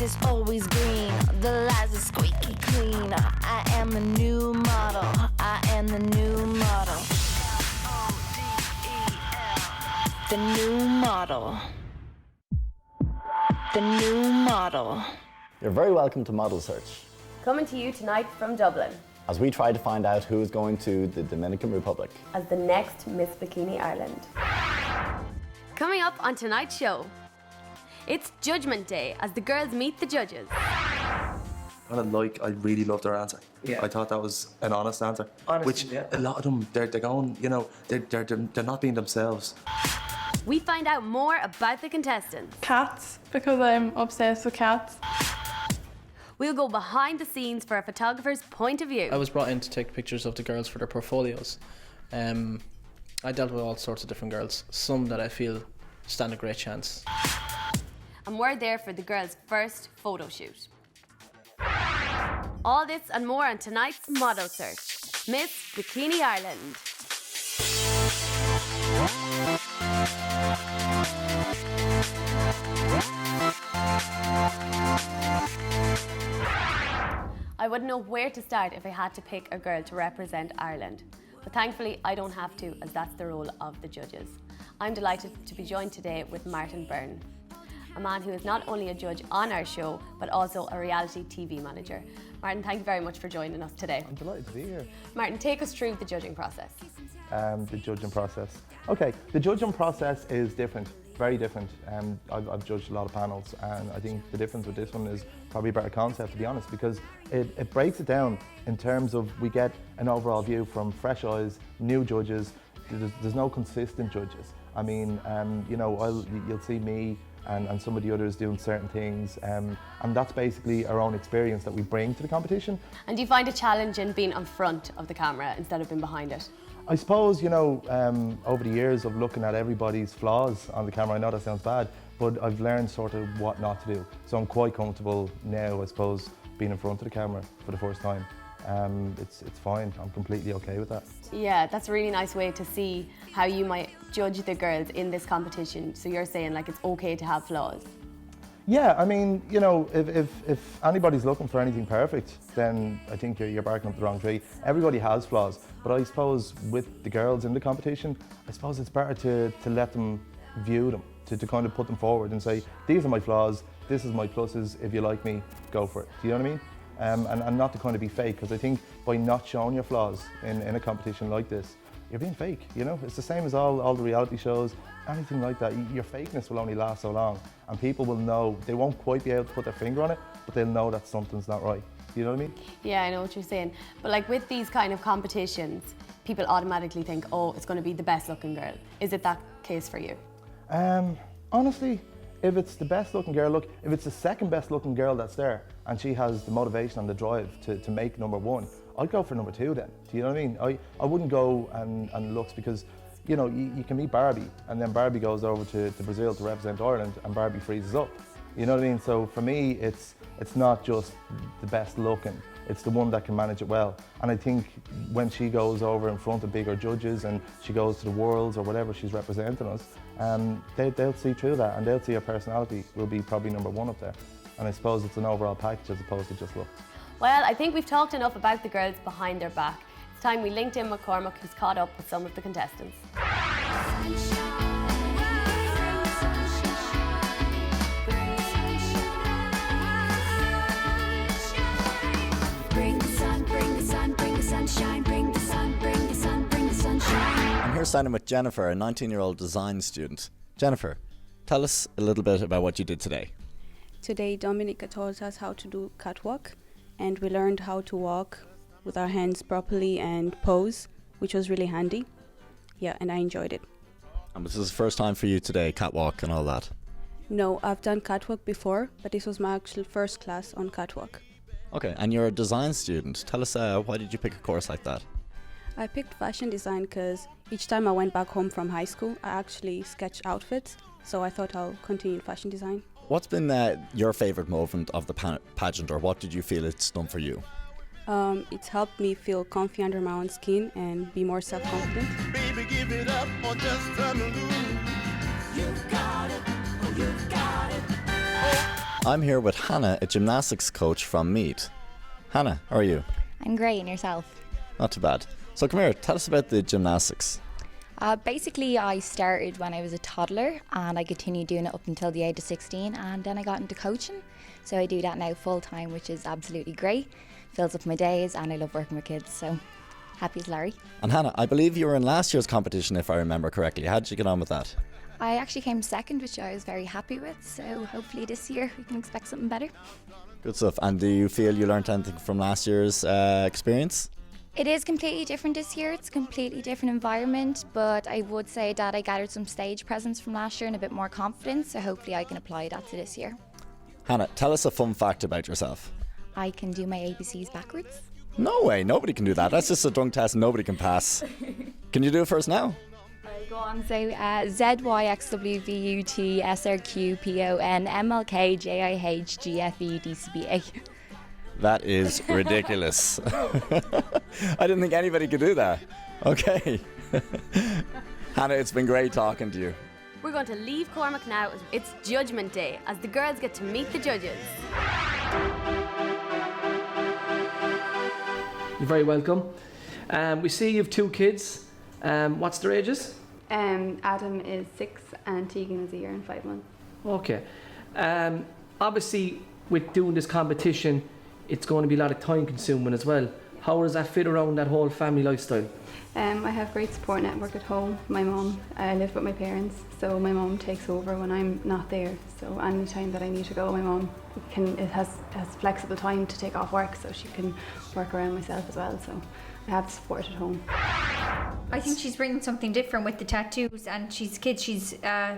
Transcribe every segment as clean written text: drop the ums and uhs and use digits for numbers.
is always green, the lights are squeaky clean. I am the new model, I am the new model. The new model. The new model. You're very welcome to Model Search, Coming to you tonight from Dublin as we try to find out who is going to the Dominican Republic as the next Miss Bikini Ireland. Coming up on tonight's show, it's Judgment Day as the girls meet the judges. I really loved their answer. Yeah. I thought that was an honest answer. Honest, which yeah. a lot of them, they're going, you know, they're not being themselves. We find out more about the contestants. Cats, because I'm obsessed with cats. We'll go behind the scenes for a photographer's point of view. I was brought in to take pictures of the girls for their portfolios. I dealt with all sorts of different girls, some that I feel stand a great chance. And we're there for the girls' first photo shoot. All this and more on tonight's Model Search, Miss Bikini Ireland. I wouldn't know where to start if I had to pick a girl to represent Ireland. But thankfully, I don't have to, as that's the role of the judges. I'm delighted to be joined today with Martin Byrne, a man who is not only a judge on our show, but also a reality TV manager. Martin, thank you very much for joining us today. I'm delighted to be here. Martin, take us through the judging process. The judging process. Okay, the judging process is different, very different. I've judged a lot of panels, and I think the difference with this one is probably a better concept, to be honest, because it breaks it down in terms of we get an overall view from fresh eyes, new judges. There's no consistent judges. I mean, you know, you'll see me and some of the others doing certain things, and that's basically our own experience that we bring to the competition. And do you find a challenge in being on front of the camera instead of being behind it? I suppose, you know, over the years of looking at everybody's flaws on the camera, I know that sounds bad, but I've learned sort of what not to do. So I'm quite comfortable now, I suppose, being in front of the camera for the first time. It's fine, I'm completely okay with that. Yeah, that's a really nice way to see how you might judge the girls in this competition. So you're saying like it's okay to have flaws? Yeah, I mean, you know, if anybody's looking for anything perfect, then I think you're barking up the wrong tree. Everybody has flaws, but I suppose with the girls in the competition, I suppose it's better to let them view them, to kind of put them forward and say, these are my flaws, this is my pluses, if you like me, go for it. Do you know what I mean? And not to kind of be fake, because I think by not showing your flaws in a competition like this, you're being fake, you know? It's the same as all the reality shows, anything like that. Your fakeness will only last so long, and people will know, they won't quite be able to put their finger on it, but they'll know that something's not right. You know what I mean? Yeah, I know what you're saying. But like with these kind of competitions, people automatically think, oh, it's going to be the best looking girl. Is it that case for you? Honestly, if it's the best looking girl, look, if it's the second best looking girl that's there, and she has the motivation and the drive to make number one, I'd go for number two then. Do you know what I mean? I wouldn't go and looks, because, you know, you can meet Barbie, and then Barbie goes over to Brazil to represent Ireland, and Barbie freezes up. You know what I mean? So for me, it's not just the best looking, it's the one that can manage it well. And I think when she goes over in front of bigger judges and she goes to the Worlds or whatever she's representing us, they'll see through that, and they'll see her personality will be probably number one up there. And I suppose it's an overall package as opposed to just looks. Well, I think we've talked enough about the girls behind their back. It's time we linked in McCormack, who's caught up with some of the contestants. Bring the sun, bring the sun, bring the sunshine, bring the sun, bring the sun, bring the sunshine. I'm here standing with Jennifer, a 19-year-old design student. Jennifer, tell us a little bit about what you did today. Today, Dominica taught us how to do catwalk, and we learned how to walk with our hands properly and pose, which was really handy. Yeah, and I enjoyed it. And this is the first time for you today, catwalk and all that? No, I've done catwalk before, but this was my actual first class on catwalk. Okay, and you're a design student. Tell us, why did you pick a course like that? I picked fashion design because each time I went back home from high school, I actually sketched outfits, so I thought I'll continue fashion design. What's been your favourite moment of the pageant, or what did you feel it's done for you? It's helped me feel comfy under my own skin and be more self-confident. Baby, give it up or just turn loose. You got it, oh, you got it. I'm here with Hannah, a gymnastics coach from Meath. Hannah, how are you? I'm great, and yourself? Not too bad. So come here, tell us about the gymnastics. Basically, I started when I was a toddler and I continued doing it up until the age of 16, and then I got into coaching. So I do that now full time, which is absolutely great. Fills up my days and I love working with kids, so happy as Larry. And Hannah, I believe you were in last year's competition if I remember correctly. How did you get on with that? I actually came second, which I was very happy with, so hopefully this year we can expect something better. Good stuff. And do you feel you learned anything from last year's experience? It is completely different this year. It's a completely different environment, but I would say that I gathered some stage presence from last year and a bit more confidence, so hopefully I can apply that to this year. Hannah, tell us a fun fact about yourself. I can do my ABCs backwards. No way, nobody can do that. That's just a drunk test nobody can pass. Can you do it for us now? I'll go on, so ZYXWVUTSRQPONMLKJIHGFEDCBA. That is ridiculous. I didn't think anybody could do that. Okay. Hannah, it's been great talking to you. We're going to leave Cormac now. It's Judgment Day as the girls get to meet the judges. You're very welcome. We see you have 2 kids. What's their ages? Adam is 6 and Tegan is a year and 5 months. Okay. Obviously, with doing this competition, it's going to be a lot of time consuming as well. How does that fit around that whole family lifestyle? I have great support network at home. My mum, I live with my parents, so my mum takes over when I'm not there. So any time that I need to go, my mum has flexible time to take off work, so she can work around myself as well. So I have support at home. I think she's bringing something different with the tattoos, and she's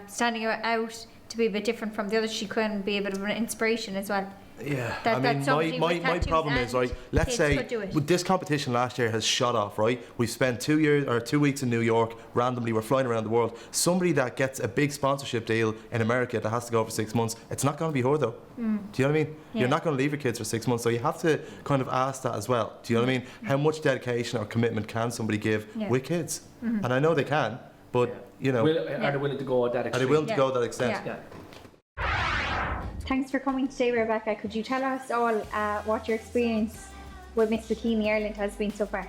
standing out to be a bit different from the others. She can be a bit of an inspiration as well. Yeah, That- I that's mean, something with my problem tattoos is, right, and let's kids say could do it. with this competition last year has shot off, right? We've spent 2 weeks in New York, randomly, we're flying around the world. Somebody that gets a big sponsorship deal in America that has to go for 6 months, it's not going to be her though. Do you know what I mean? Yeah. You're not going to leave your kids for 6 months, so you have to kind of ask that as well. Do you know what I mean? How much dedication or commitment can somebody give with kids? And I know they can, but, you know, Are they willing to go that are extreme? they willing to go that extent? Yeah. Thanks for coming today, Rebecca. Could you tell us all what your experience with Miss Bikini Ireland has been so far?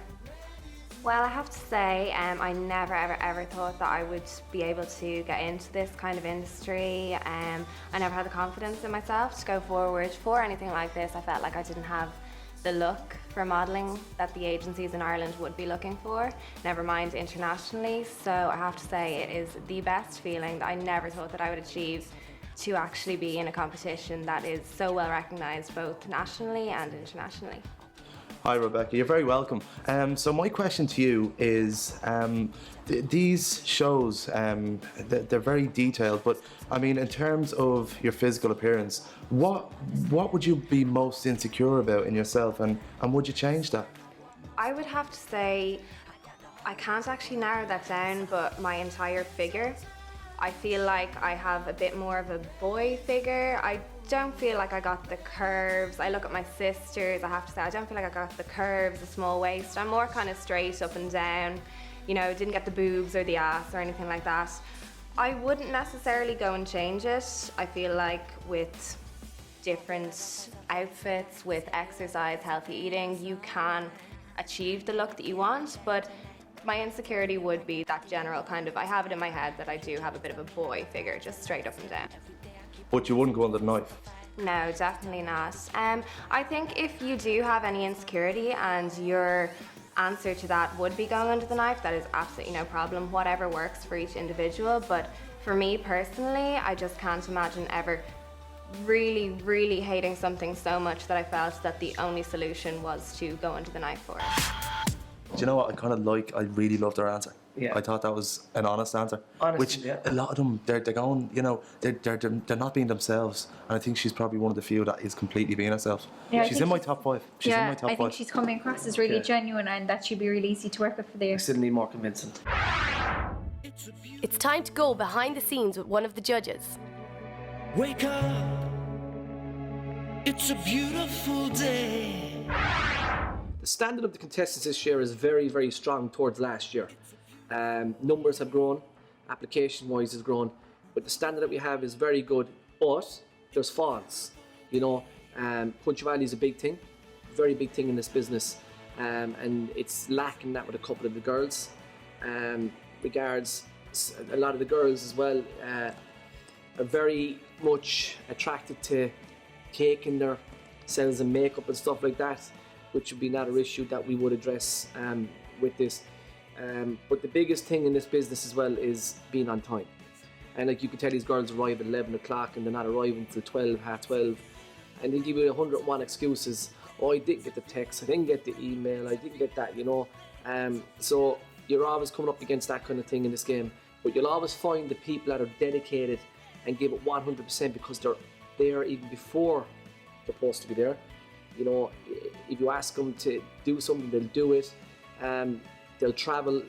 Well, I have to say, I never ever thought that I would be able to get into this kind of industry. I never had the confidence in myself to go forward for anything like this. I felt like I didn't have the look for modelling that the agencies in Ireland would be looking for, never mind internationally. So I have to say it is the best feeling that I never thought that I would achieve, to actually be in a competition that is so well recognised both nationally and internationally. Hi Rebecca, you're very welcome. So my question to you is, these shows, they're very detailed, but I mean in terms of your physical appearance, what would you be most insecure about in yourself, and would you change that? I would have to say, I can't actually narrow that down, but my entire figure. I feel like I have a bit more of a boy figure. I don't feel like I got the curves. I look at my sisters, I have to say, I don't feel like I got the curves, the small waist. I'm more kind of straight up and down, you know, didn't get the boobs or the ass or anything like that. I wouldn't necessarily go and change it. I feel like with different outfits, with exercise, healthy eating, you can achieve the look that you want, but my insecurity would be that general kind of, I have it in my head that I do have a bit of a boy figure, just straight up and down. But you wouldn't go under the knife? No, definitely not. I think if you do have any insecurity and your answer to that would be going under the knife, that is absolutely no problem, whatever works for each individual. But for me personally, I just can't imagine ever really hating something so much that I felt that the only solution was to go under the knife for it. Do you know what I really loved their answer. Yeah. I thought that was an honest answer. Honest, which yeah. a lot of them, they're going, you know, they're not being themselves. And I think she's probably one of the few that is completely being herself. Yeah, she's in my top 5. She's in my top 5. I think she's coming across as really Yeah. genuine, and that she'd be really easy to work with for I there. still need more convincing. It's time to go behind the scenes with one of the judges. Wake up, it's a beautiful day. The standard of the contestants this year is very strong towards last year. Numbers have grown, application-wise has grown, but the standard that we have is very good, but there's faults. You know, punctuality is a big thing, very big thing in this business, and it's lacking that with a couple of the girls. Regards a lot of the girls as well are very much attracted to cake in their selves and makeup and stuff like that, which would be another issue that we would address with this. But the biggest thing in this business as well is being on time. And like you can tell these girls arrive at 11 o'clock and they're not arriving until 12, half 12. And they give you 101 excuses. Oh, I didn't get the text, I didn't get the email, I didn't get that, you know. So you're always coming up against that kind of thing in this game. But you'll always find the people that are dedicated and give it 100% because they're there even before they're supposed to be there. You know, if you ask them to do something, they'll do it. They'll travel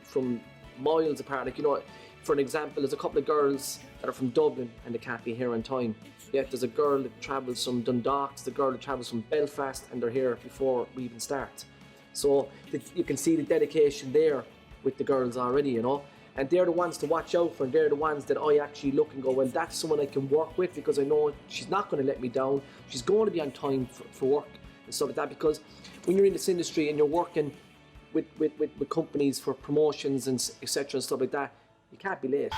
from miles apart. Like, you know, for an example, there's a couple of girls that are from Dublin and they can't be here on time. Yet there's a girl that travels from Dundalk, the girl that travels from Belfast, and they're here before we even start. So you can see the dedication there with the girls already, you know. And they're the ones to watch out for, and they're the ones that I actually look and go, well, that's someone I can work with because I know she's not going to let me down. She's going to be on time for work and stuff like that. Because when you're in this industry and you're working with companies for promotions and etc. and stuff like that, you can't be late.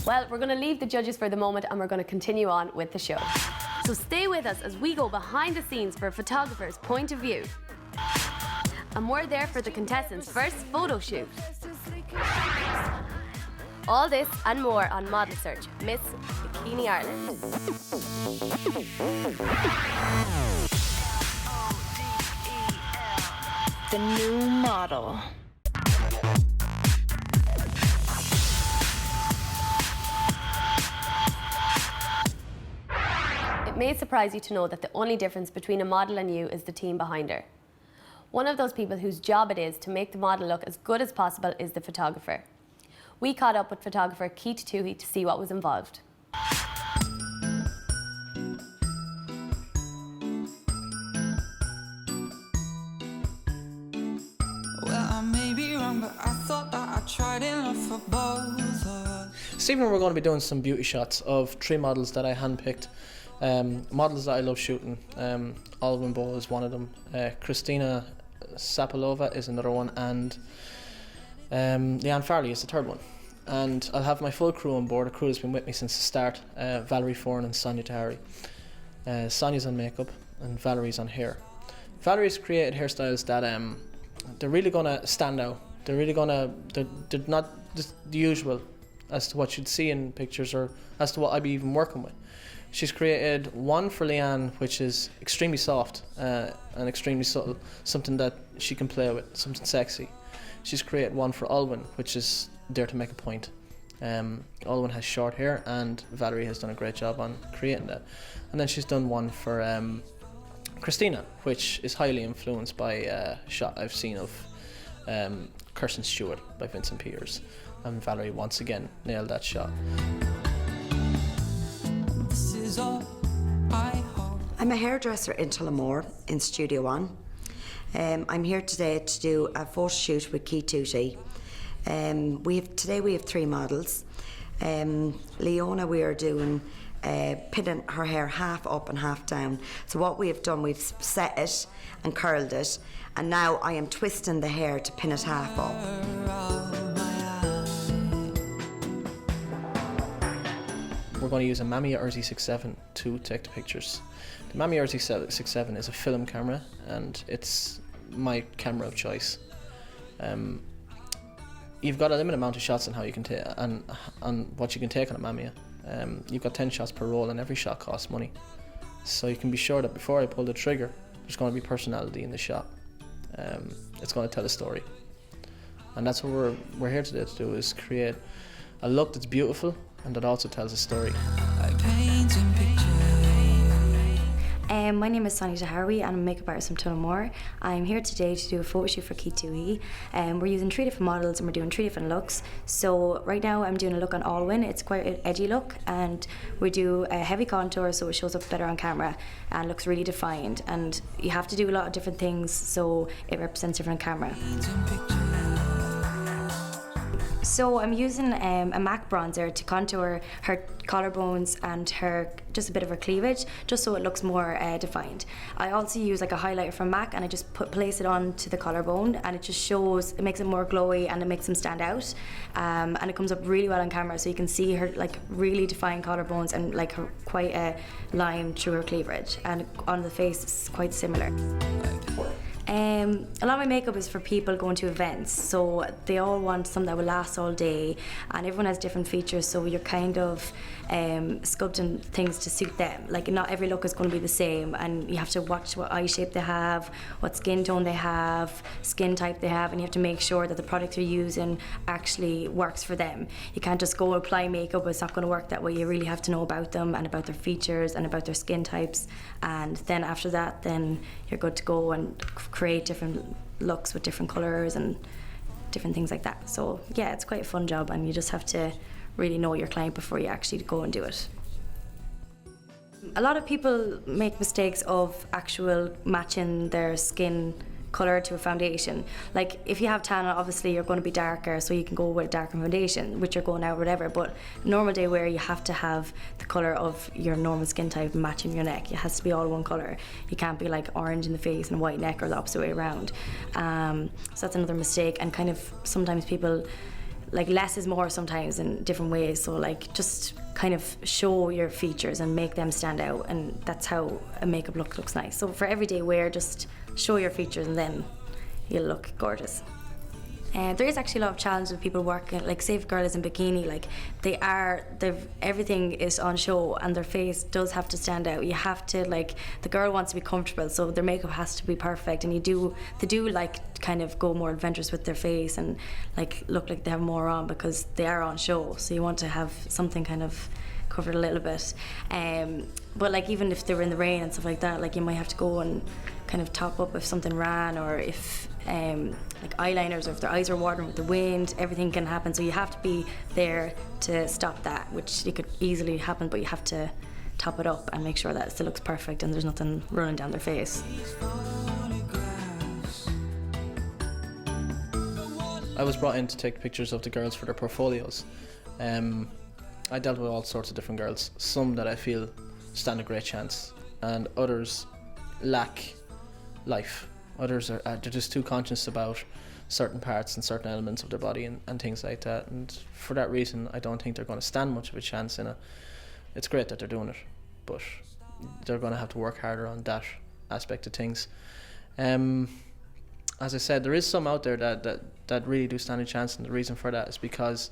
Well, we're going to leave the judges for the moment and we're going to continue on with the show. So stay with us as we go behind the scenes for a photographer's point of view. And we're there for the contestants' first photo shoot. All this and more on Model Search, Miss Bikini Ireland. The new model. It may surprise you to know that the only difference between a model and you is the team behind her. One of those people whose job it is to make the model look as good as possible is the photographer. We caught up with photographer Keith Toohey to see what was involved. Well, I may be wrong, but I thought that I tried enough for both of us. This evening we're going to be doing some beauty shots of 3 models that I handpicked. Models that I love shooting. Alvin Bow is one of them. Christina Sapalova is another one, and Leanne Farley is the third one. And I'll have my full crew on board. A crew has been with me since the start. Valerie Foran and Sonia Tahari. Sonia's on makeup and Valerie's on hair. Valerie's created hairstyles that they're really going to stand out. They're really going to, they're not just the usual as to what you'd see in pictures or as to what I'd be even working with. She's created one for Leanne, which is extremely soft and extremely subtle, something that she can play with, something sexy. She's created one for Alwyn, which is there to make a point. Alwyn has short hair and Valerie has done a great job on creating that. And then she's done one for Christina, which is highly influenced by a shot I've seen of Kirsten Stewart by Vincent Peters. And Valerie once again nailed that shot. I'm a hairdresser in Tullamore in Studio One. I'm here today to do a photo shoot with Keith Toohey. Today we have 3 models. Leona, we are doing pinning her hair half up and half down. So what we have done, we've set it and curled it, and now I am twisting the hair to pin it half up. We're going to use a Mamiya RZ67 to take the pictures. The Mamiya RZ67 is a film camera and it's my camera of choice. You've got a limited amount of shots on how you can take and what you can take on a Mamiya. You've got 10 shots per roll and every shot costs money. So you can be sure that before I pull the trigger, there's going to be personality in the shot. It's going to tell a story. And that's what we're here today to do, is create a look that's beautiful and that also tells a story. My name is Sonia Tahari and I'm a makeup artist from Tullamore. I'm here today to do a photo shoot for Keith Toohey. We're using 3 different models and we're doing 3 different looks. So right now I'm doing a look on Alwyn. It's quite an edgy look, and we do a heavy contour so it shows up better on camera and looks really defined. And you have to do a lot of different things so it represents different camera. So I'm using a MAC bronzer to contour her collarbones and just a bit of her cleavage, just so it looks more defined. I also use like a highlighter from MAC, and I just place it onto the collarbone, and it just shows, it makes it more glowy and it makes them stand out. And it comes up really well on camera, so you can see her like really defined collarbones and like her quite a line through her cleavage, and on the face it's quite similar. A lot of my makeup is for people going to events, so they all want something that will last all day, and everyone has different features, so you're kind of sculpting things to suit them. Like not every look is going to be the same, and you have to watch what eye shape they have, what skin tone they have, skin type they have, and you have to make sure that the product you're using actually works for them. You can't just go apply makeup, it's not going to work that way. You really have to know about them and about their features and about their skin types, and then after that then you're good to go and create different looks with different colours and different things like that. So yeah, it's quite a fun job, and you just have to really know your client before you actually go and do it. A lot of people make mistakes of actual matching their skin colour to a foundation. Like if you have tan, obviously you're going to be darker, so you can go with a darker foundation, which you're going out whatever, but normal day wear you have to have the colour of your normal skin type matching your neck. It has to be all one colour. You can't be like orange in the face and white neck, or the opposite way around. So that's another mistake, and kind of sometimes people like less is more sometimes in different ways, so like just kind of show your features and make them stand out, and that's how a makeup look looks nice. So for everyday wear, just show your features and then you'll look gorgeous. There is actually a lot of challenge with people working, like say if a girl is in bikini, like everything is on show and their face does have to stand out. You have to, like, the girl wants to be comfortable, so their makeup has to be perfect, and they do like kind of go more adventurous with their face and like look like they have more on because they are on show, so you want to have something kind of covered a little bit. But like even if they were in the rain and stuff like that, like you might have to go and kind of top up if something ran, or if like eyeliners, or if their eyes are watering with the wind, everything can happen, so you have to be there to stop that, which it could easily happen, but you have to top it up and make sure that it still looks perfect and there's nothing running down their face. I was brought in to take pictures of the girls for their portfolios. I dealt with all sorts of different girls, some that I feel stand a great chance, and others lack life. Others are they're just too conscious about certain parts and certain elements of their body and things like that, and for that reason I don't think they're going to stand much of a chance in it. It's great that they're doing it, but they're going to have to work harder on that aspect of things. As I said, there is some out there that really do stand a chance, and the reason for that is because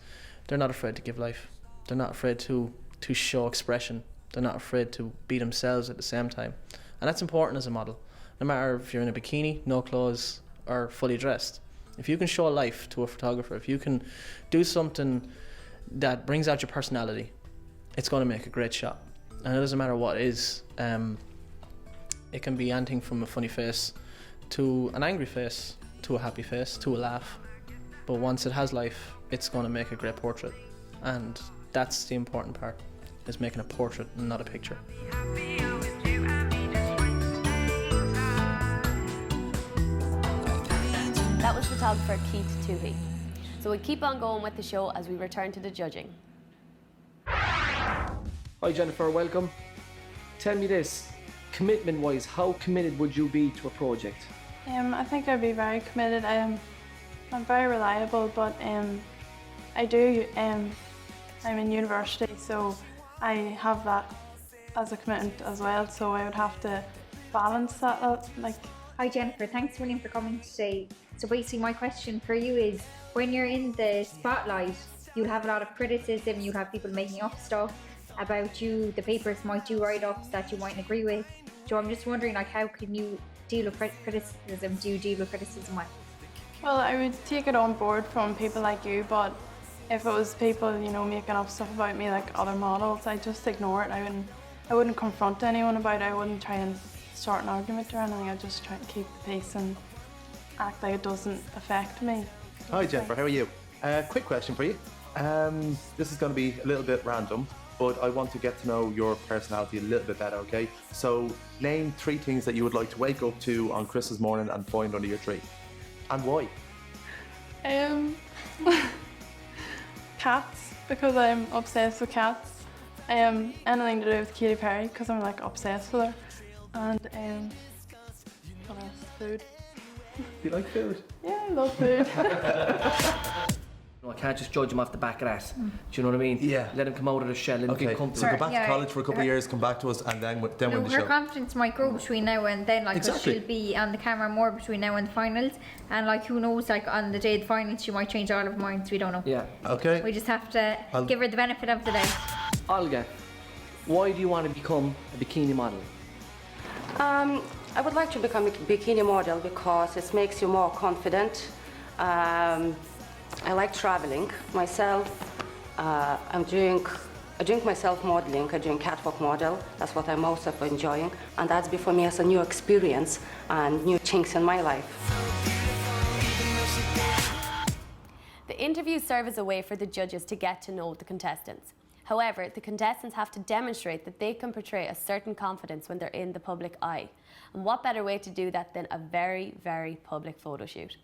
they're not afraid to give life. They're not afraid to show expression. They're not afraid to be themselves at the same time, and that's important as a model. No matter if you're in a bikini, no clothes, or fully dressed, if you can show life to a photographer, if you can do something that brings out your personality, it's going to make a great shot. And it doesn't matter what it is. It can be anything from a funny face to an angry face to a happy face to a laugh, but once it has life, it's going to make a great portrait, and that's the important part, is making a portrait and not a picture. That was photographer Keith Toohey. So we'll keep on going with the show as we return to the judging. Hi Jennifer, welcome. Tell me this, commitment wise, how committed would you be to a project? I think I'd be very committed. I'm very reliable, but I'm in university, so I have that as a commitment as well, so I would have to balance that. Hi Jennifer, thanks a million for coming today. So basically my question for you is, when you're in the spotlight, you'll have a lot of criticism, you'll have people making up stuff about you, the papers might do write-ups that you mightn't agree with. So I'm just wondering, like, how can you deal with criticism? Do you deal with criticism well? Well, I would take it on board from people like you, but if it was people, making up stuff about me, like other models, I'd just ignore it. I wouldn't confront anyone about it. I wouldn't try and start an argument or anything. I'd just try to keep the peace and act like it doesn't affect me. Hi Jennifer, how are you? Quick question for you. This is going to be a little bit random, but I want to get to know your personality a little bit better, okay? So name 3 things that you would like to wake up to on Christmas morning and find under your tree. And why? Cats, because I'm obsessed with cats. Anything to do with Katy Perry, because I'm like obsessed with her. And what else? Food. Do you like food? Yeah, I love food. No, I can't just judge him off the back of that. Do you know what I mean? Yeah. Let him come out of the shell and Okay, feel so comfortable. go back Yeah. to college for a couple of years, come back to us, and then win the Her show. confidence might grow between now and then, like 'cause Exactly. she'll be on the camera more between now and the finals, and like who knows, like on the day of the finals she might change all of her minds. We don't know. Yeah. Okay. We just have to give her the benefit of the doubt. Olga, why do you want to become a bikini model? I would like to become a bikini model because it makes you more confident. I like traveling myself. I'm doing myself modeling. I'm doing catwalk model. That's what I'm most of enjoying, and that's been for me as a new experience and new things in my life. The interviews serve as a way for the judges to get to know the contestants. However, the contestants have to demonstrate that they can portray a certain confidence when they're in the public eye. And what better way to do that than a very, very public photo shoot?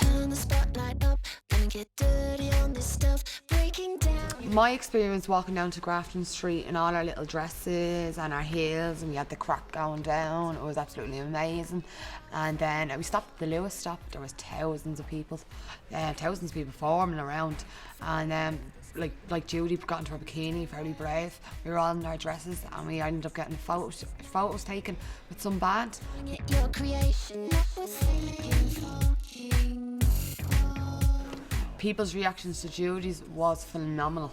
Turn the spotlight up, gonna get dirty on this stuff, breaking down. My experience walking down to Grafton Street in all our little dresses and our heels, and we had the crack going down, it was absolutely amazing. And then we stopped at the Lewis stop, there was thousands of people forming around, and like Judy got into her bikini, fairly brave. We were all in our dresses and we ended up getting photos taken with some band. Your creation, People's reactions to Judy's was phenomenal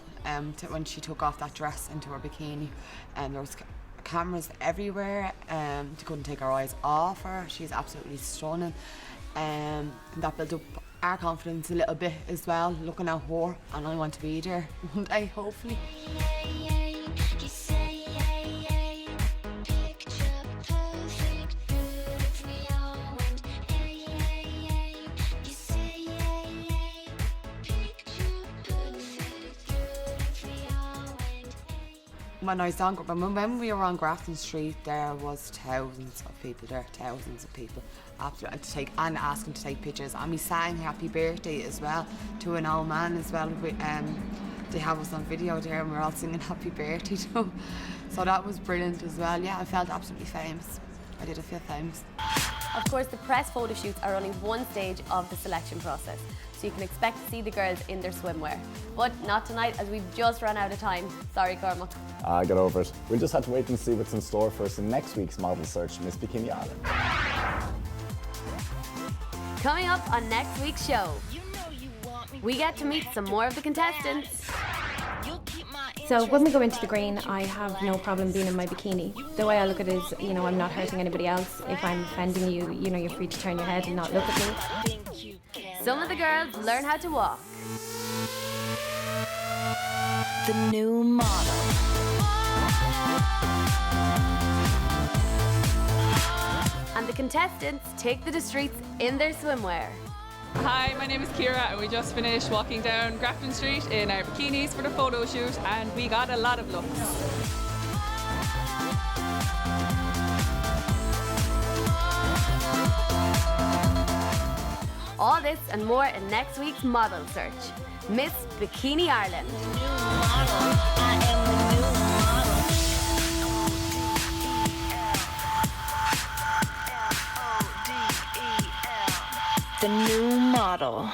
when she took off that dress into her bikini, and there was cameras everywhere. They couldn't take our eyes off her. She's absolutely stunning. That built up our confidence a little bit as well, looking at her, and I want to be there one day, hopefully. When we were on Grafton Street, there was thousands of people there, absolutely, asking to take pictures. And we sang happy birthday as well to an old man as well. They have us on video there and we're all singing happy birthday to him. So that was brilliant as well. Yeah, I felt absolutely famous. I did feel famous. Of course, the press photo shoots are only one stage of the selection process, so you can expect to see the girls in their swimwear. But not tonight, as we've just run out of time. Sorry, Cormac. Get over it. We'll just have to wait and see what's in store for us in next week's model search, Miss Bikini Ireland. Coming up on next week's show, we get to meet some more of the contestants. So when we go into the green, I have no problem being in my bikini. The way I look at it is, I'm not hurting anybody else. If I'm offending you, you're free to turn your head and not look at me. Some of the girls learn how to walk. The new model. And the contestants take to the streets in their swimwear. Hi, my name is Kira and we just finished walking down Grafton Street in our bikinis for the photo shoot and we got a lot of looks. All this and more in next week's model search, Miss Bikini Ireland. The new model.